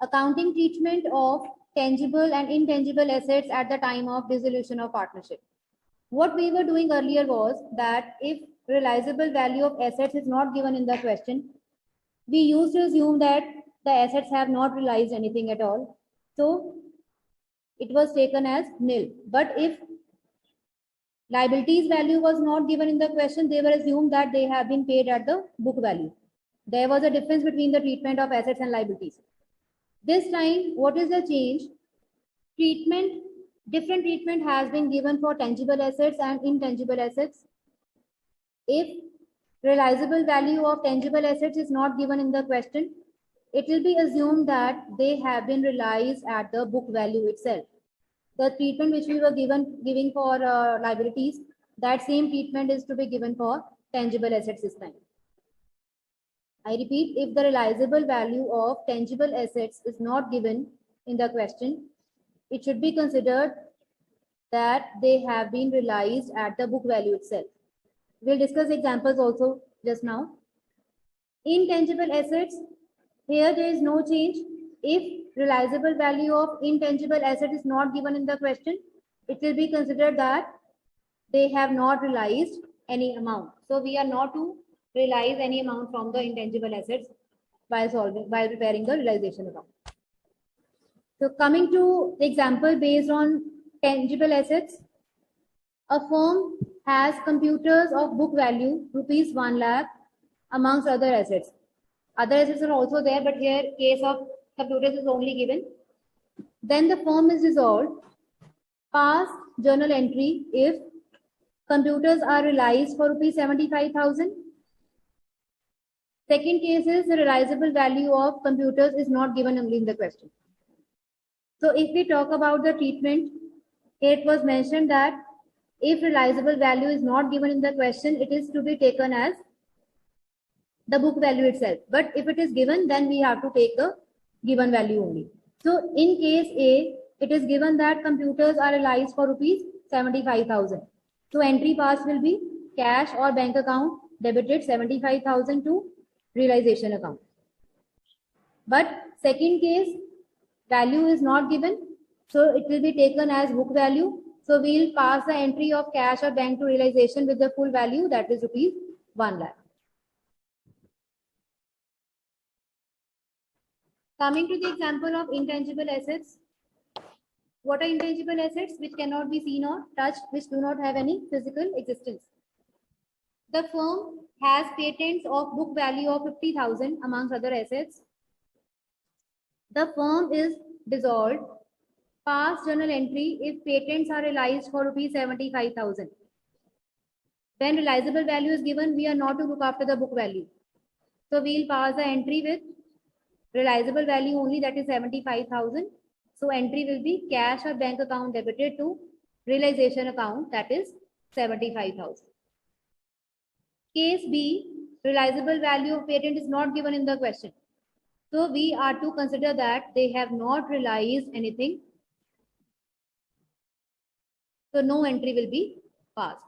Accounting treatment of tangible and intangible assets at the time of dissolution of partnership. What we were doing earlier was that if realizable value of assets is not given in the question, we used to assume that the assets have not realized anything at all. So it was taken as nil. But if liabilities value was not given in the question, they were assumed that they have been paid at the book value. There was a difference between the treatment of assets and liabilities. This time, what is the change? Different treatment has been given for tangible assets and intangible assets. If realizable value of tangible assets is not given in the question, it will be assumed that they have been realized at the book value itself. The treatment which we were giving for liabilities, that same treatment is to be given for tangible assets this time. I repeat, if the realizable value of tangible assets is not given in the question, it should be considered that they have been realized at the book value itself. We'll discuss examples also just now. Intangible assets, here there is no change. If realizable value of intangible asset is not given in the question, it will be considered that they have not realized any amount. So we are not to realize any amount from the intangible assets while preparing the realization account. So coming to the example based on tangible assets, a firm has computers of book value rupees 1 lakh amongst other assets. Other assets are also there, but here case of computers is only given. Then the firm is dissolved. Pass journal entry if computers are realized for rupees 75,000. Second case is the realizable value of computers is not given only in the question. So if we talk about the treatment, it was mentioned that if realizable value is not given in the question, it is to be taken as the book value itself. But if it is given, then we have to take the given value only. So in case A, it is given that computers are realized for rupees 75,000. So entry pass will be cash or bank account debited 75,000 to realization account. But second case, value is not given, so it will be taken as book value. So we will pass the entry of cash or bank to realization with the full value, that is rupees 1 lakh. Coming to the example of intangible assets. What are intangible assets? Which cannot be seen or touched, which do not have any physical existence. The firm has patents of book value of 50,000 amongst other assets. The firm is dissolved. Pass journal entry if patents are realized for rupees 75,000. When realizable value is given, we are not to look after the book value. So we will pass the entry with realizable value only, that is 75,000. So entry will be cash or bank account debited to realization account, that is 75,000. Case B, realizable value of patent is not given in the question. So we are to consider that they have not realized anything. So no entry will be passed.